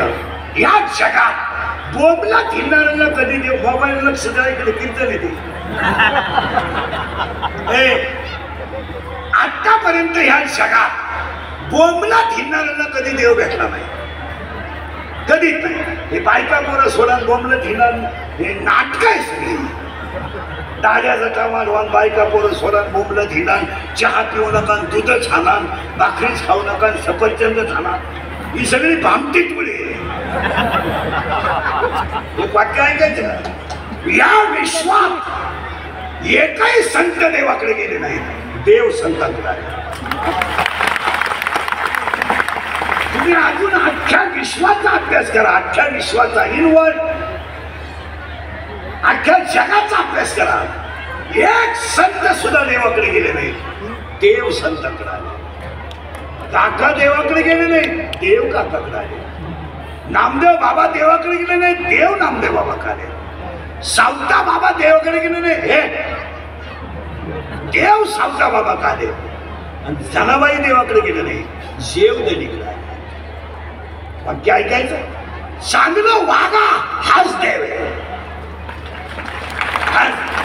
माहिती या जगात बोबला फिरणाऱ्याला कधी देव मोबाईल लक्ष द्यायकडे कीर्तन येते आतापर्यंत ह्या जगात बोबला फिरणाऱ्याला कधी देव भेटला नाही कधीच नाही हे बायका पोरं सोडून बोंबलं फिरणार हे नाटक आहे सगळी दाड्याचा टामाल वान बायका पोरं सोडून बोंबलं फिरणार चहा पिऊ नका दूध खाणार भाकरीच खाऊ नका सफरचंद खाणार ही सगळी भामटीत मुळे एक वाक्य ऐकायचं ना या विश्वात एकही संत देवाकडे गेले नाही देव संतांकडे आहे तुम्ही अजून अख्ख्या विश्वाचा अभ्यास करा अख्ख्या विश्वाचा इनवर्ड अख्ख्या जगाचा अभ्यास करा एक संत सुद्धा देवाकडे गेले नाही देव संतांकडे आले काका देवाकडे गेले नाही देव काकाकडे आले नामदेव बाबा देवाकडे गेले नाही देव नामदेव बाबाकडे आले सावता बाबा देवाकडे गेले नाही हे देव सावता बाबा का आले आणि जनाबाई देवाकडे गेले नाही जेव देवीकडे आले वाक्य ऐकायचं चांगलं वागा हाच देव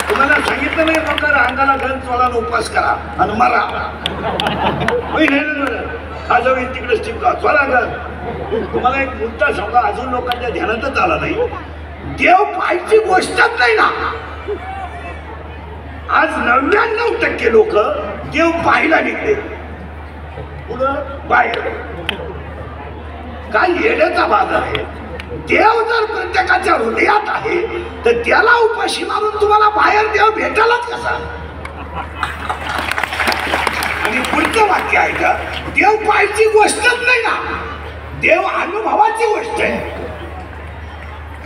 तुम्हाला सांगितलं नाही मग अंगाला गण चोळा उपास करा आणि मरा हा जाऊ तिकडे चिपका चोळा ग तुम्हाला एक मुद्दा सांगा अजून लोकांच्या ध्यानातच आला नाही देव पाहायची गोष्टच नाही ना आज 99% लोक देव पाहायला निघले पुढं बाहेर काय येण्याचा बाजार आहे देव जर प्रत्येकाच्या हृदयात आहे तर त्याला उपाशी मारून तुम्हाला बाहेर देव भेटायलाच कसा आणि पुढचं वाक्य आहे का देव पाहायची गोष्टच नाही ना देव अनुभवाची गोष्ट आहे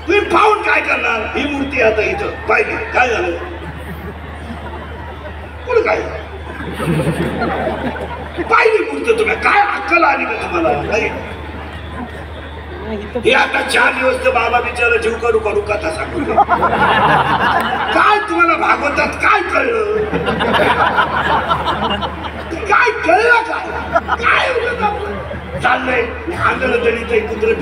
तुम्ही पाहून काय करणार ही मूर्ती आता इथं पाहिली काय झालं पुढे काय पाहिली मूर्ती तुम्ही काय अक्कल आली का तुम्हाला नाही हे आता 4 दिवस तर बाबा बिचारा जीव करू करू कथा सांगू काय तुम्हाला भागवतात काय कळलं काय कळलं काय चाललंय आंधळ दळीत कुत्र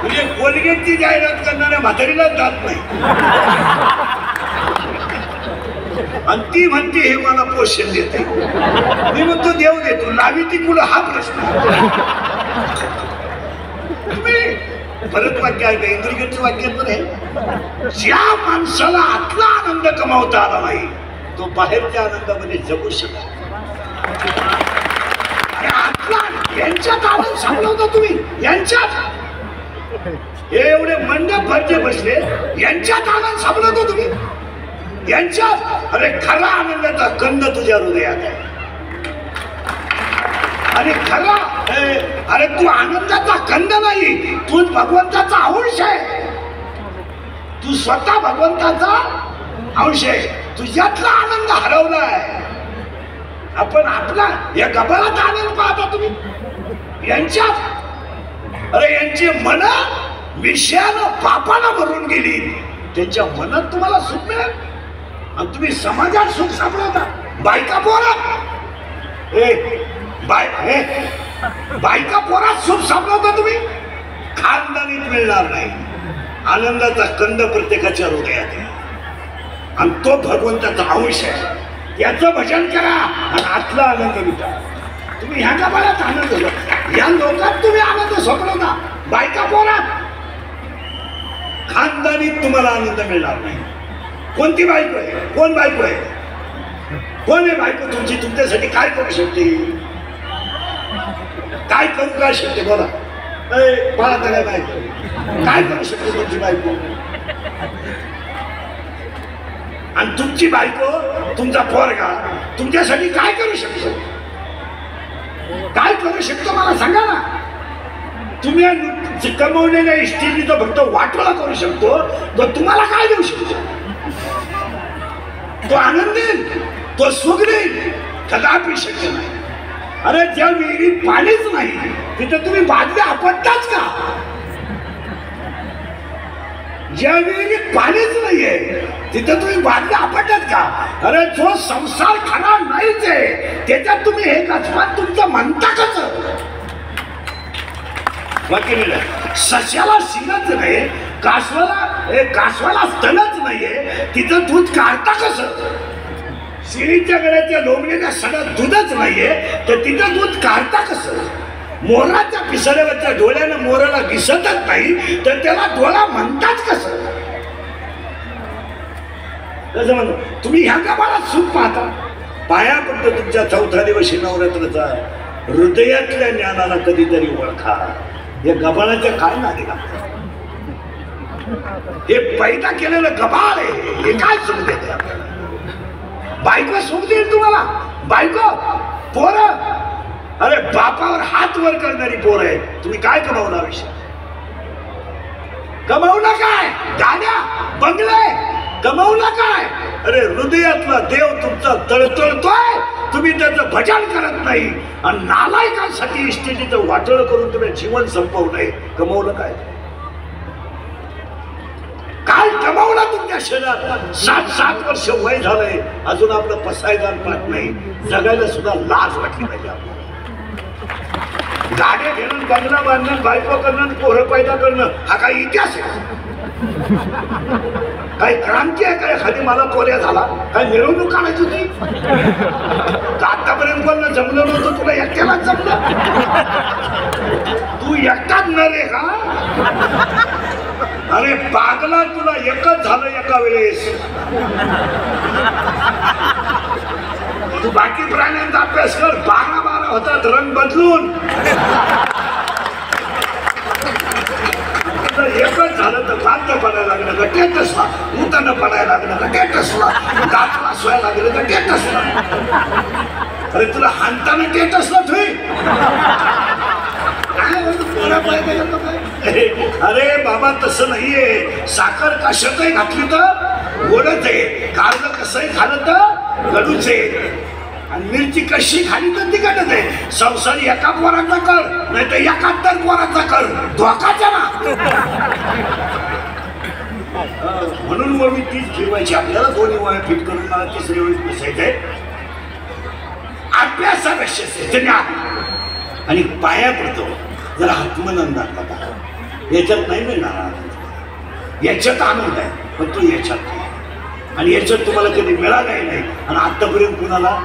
म्हणजे कोलगेटची जाहिरात करणाऱ्या म्हातारीलाच जात नाही आणि ती म्हणते हे मला पोषण देते मी म्हणतो देव देतो लावी ती कुठं हा प्रश्न परत वाक्य आहे का इंद्रियचं वाक्य पण आहे ज्या माणसाला आतला आनंद कमावता आला नाही तो बाहेरच्या आनंदामध्ये जगू शकत आतला यांच्यात आनंद सांगता तुम्ही यांच्यात हे एवढे मंडप भरचे बसले यांच्यात आनंद सांगतो तुम्ही यांच्यात अरे खरा आनंदाचा कंद तुझ्या हृदयात आहे अरे खरा अरे तू आनंदाचा कंद नाही तू भगवंताचा अंश आहे तू स्वतः भगवंताचा अंश आहे तुझ्यातला आनंद हरवलाय आपण आपला या गबाळात आनंद पाहता तुम्ही यांच्यात अरे यांची मन विषयानं पापानं भरून गेली त्यांच्या मनात तुम्हाला सुख मिळेल आणि तुम्ही समाजात सुख सापडवता बायका पोरात बायका पोरात सुख सापडवता तुम्ही खानदानीत मिळणार नाही आनंदाचा कंद प्रत्येकाच्या हृदयात आहे आणि तो भगवंताचा अंश आहे याचं भजन करा आणि आतला आनंद मिटा तुम्ही ह्या कपाळात आनंद होता या लोकात तुम्ही आनंद सापडवता बायका पोरात खानदानीत तुम्हाला आनंद मिळणार नाही कोणती बायको आहे कोण बायको आहे कोण आहे बायको तुमची तुमच्यासाठी काय करू शकते काय करू काय शकते बोला बाळा त्याला बायको काय करू शकते तुमची बायको आणि तुमची बायको तुमचा पोरगा तुमच्यासाठी काय करू शकतो काय करू शकतो मला सांगा ना तुम्ही कमवलेल्या इष्टीचा फक्त वाटोळा करू शकतो तो तुम्हाला काय देऊ शकतो तो आनंद देईल तो सुख देईल कदापि शक्य नाही अरे ज्या विहिरीत पाणीच नाही तिथे तुम्ही बादल्या आपटताच का ज्या विहिरीत पाणीच नाहीये तिथे तुम्ही बादल्या आपटतात का अरे जो संसार खरा नाहीच आहे त्याच्यात तुम्ही हे कचरा तुमचं म्हणता कसं वाक्य लिहिलं. सश्याला शिंगच नाही, कासवाला स्तनच नाहीये, तिचं दूध काढता कसं? शिळीच्या गळ्याच्या लोंबलेल्या सडात दूधच नाहीये, तर तिचं दूध काढता कसं? मोराच्या पिसड्यावरच्या डोळ्यानं मोराला दिसतच नाही, तर त्याला डोळा म्हणतात कसं? म्हणतो तुम्ही ह्या गावाला सुख पाहता. पाया पडतो तुमच्या 4था दिवशी नवरात्राचा. हृदयातल्या ज्ञानाला कधीतरी ओळखा. या गबाळाच्या काय नादी लागतात? हे पैदा केलेलं गबाळ आहे. हे काय सुख देते आपल्याला? बायको सुख देईल तुम्हाला? बायको पोर, अरे बापावर हात वर करणारी पोर आहे. तुम्ही काय कमावलं आयुष्य? कमावलं काय? गाड्या बंगले कमावलं काय? अरे हृदयातला देव तुमचा तळतळतोय, तुम्ही त्याचं भजन करत नाही आणि नालायकांसाठी इष्टेचं वाटोळ करून तुम्ही जीवन संपवलंय. कमावलं काय? काय कमावलं तुमच्या शरीरात? 7 वर्ष वय झालंय, अजून आपलं पसायदार पाहत नाही. जगायला सुद्धा लाज वाटली पाहिजे आपल्याला. गाड्या घेणं, बंगला बांधणं, बायको करणं, पोरं पैदा करणं, हा काही इतिहास आहे? काही क्रांती आहे? काय एखादी मला पोऱ्या झाला? काय मिरवणूक काढायची होती? आतापर्यंत पण जमलं नव्हतं, तुला एकट्यालाच जमलं? तू एकटाच न रे का? अरे पागला, तुला एकच झालं एका वेळेस. तू बाकी प्राण्यांचा अभ्यास कर. 12 होतात रंग बदलून. एकच झालं तर कांत पडायला लागलं का टेटसला, उतानं पडायला लागलं का टेटसला, दातला सोयाला लागलं का टेटसला. अरे तुला हाणताना टेटसला ठेवी. अरे बाबा तसं नाहीये. साखर कशातही घातली तर गोडच आहे, कारलं कसंही खाल्लं तर कडूच आहे, आणि मिरची कशी खाली तर तिखटच आहे. संसारी एका पोराचा कर, नाही तर 71 पोराचा कर, धोकाचा ना. म्हणून मग मी तीच ठेवायची आपल्याला. 2 वया फिट करून मला 3री वेळी बसायचंय. अभ्यासापेक्षा ज्ञान आणि पाया पडतो जरा आत्मनंदात बघा. याच्यात नाही मिळणार. याच्यात आनंद आहे, पण तो याच्यात नाही. आणि याच्यात तुम्हाला कधी मिळालाही नाही, आणि आतापर्यंत कुणाला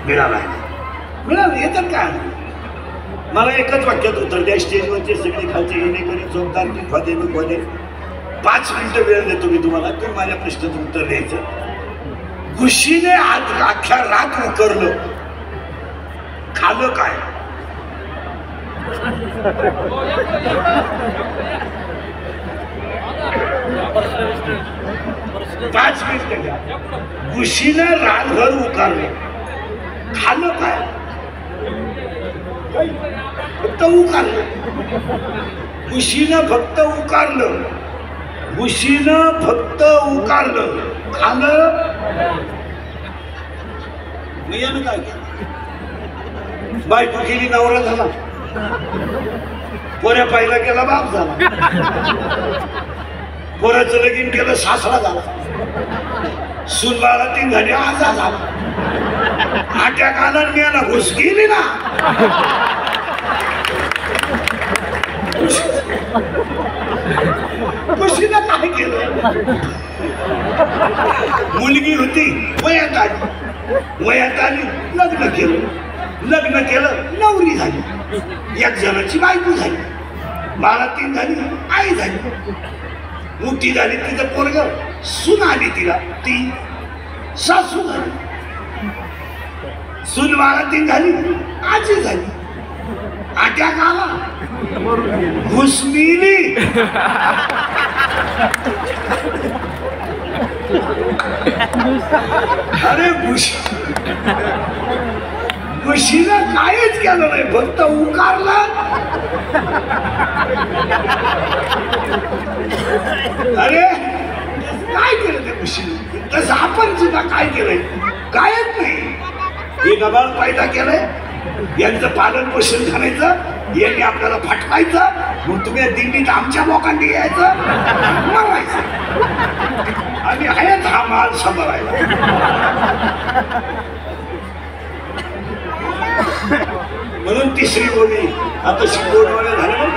मिळाला मिळालं. याच्यात काय आनंद? मला एकच वाक्यात उत्तर द्या. स्टेजवरचे सगळे खालचे येणे करी जोरदार मध्ये 5 मिनिटं वेळ देतो मी तुम्हाला. तुम्ही माझ्या प्रश्नाचं उत्तर द्यायचं. खुशीने आज अख्ख्या रात उकरलं, खाल्लं काय? पाच मिनिट घ्या. खुशीनं रातभर उकारलं, खाल्लं काय? फक्त उकारलं. खुशीनं फक्त उकारलं, खुशीनं फक्त उकारलं, खाल्लं. मी यानं काय केलं? बायको केली नवरा झाला, पोऱ्या पाहिला केला बाप झाला, पोराचं लगीन केलं सासरा झाला, सुनबाळा 3 झाली आजा झाला, आट्या कानात मिळाला घुस गेली ना. खुशीनं काय केलं? मुलगी होती, वयात आली, लग्न केलं, नवरी झाली, 1 जणाची बायको झाली, बाळा 3 झाली, आई झाली, मोठी झाली, तिचं पोरग, सून आली तिला, ती सासू झाली, सून बाळा 3 झाली, आजी झाली, अटॅक आला, घुसमिली. अरे खुशीनं काहीच केलं नाही, फक्त उकारला. अरे काय केलं ते खुशीनं? तसं आपण सुद्धा काय केलंय? कायच नाही. हे गबाळ पैदा केलंय, यांचं पालन पोषण करायचं, यांनी आपल्याला फटकायचं, मग तुम्ही दिल्लीत आमच्या लोकांनी यायचं, मारायचं, आणि आहेच हा माल सांभाळायला. म्हणून तिसरी बोली आता शिकवणवाले झाले बघ.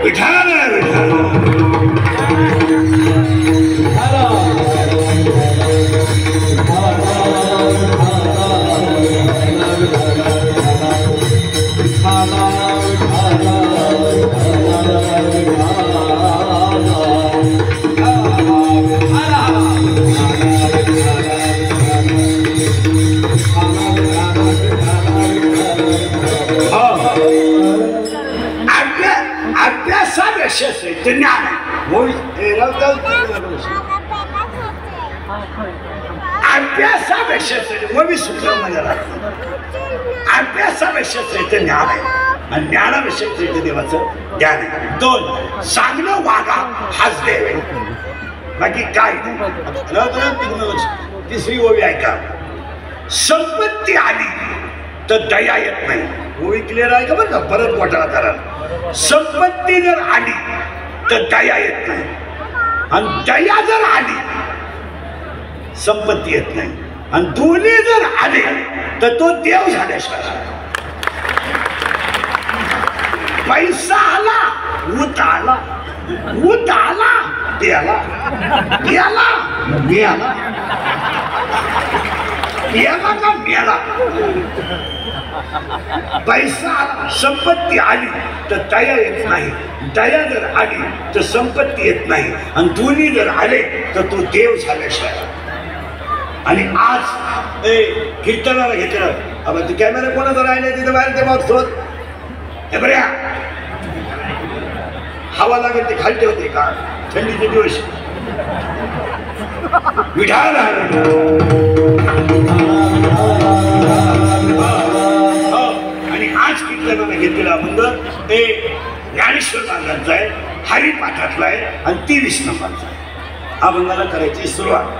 विठाल ज्ञान अभ्यासापेक्षा अभ्यासापेक्षा ज्ञान आहे आणि ज्ञानापेक्षा देवाचं ज्ञान आहे. दोन चांगलं वागा हाच देव आहे, बाकी काय नाही. तिसरी ओवी ऐका. संपत्ती आली तर दया येत नाही. ओवी क्लिअर आहे का बरं का? परत मोठा करा. संपत्ती जर आली तर दया येत नाही आणि दया जर आली संपत्ती येत नाही आणि दोन्ही जर आले तर तो देव झाल्याशिवाय. पैसा आला ऊत आला, ऊत आला प्याला, प्याला मिळाला, प्याला का मिळाला. पैसा आला संपत्ती आली तर दया येत नाही, दया जर आली तर संपत्ती येत नाही आणि दोन्ही जर आले तर तो देव झाल्याशिवाय. आणि आज कीर्तनाला घेतलं. अब तू कॅमेरा कोणाचा राहिले तिथे बाहेर ते बघतो. हे बऱ्या हवा लागेल ते खाली होते का थंडीचे दिवस. विठाल आणि आज कीर्तनाला घेतलेला अभंग ते ज्ञानेश्वर महाराजांचा आहे, हरिपाठातला आहे आणि 23 नंबरचा आहे. अभंगाला करायची सुरुवात.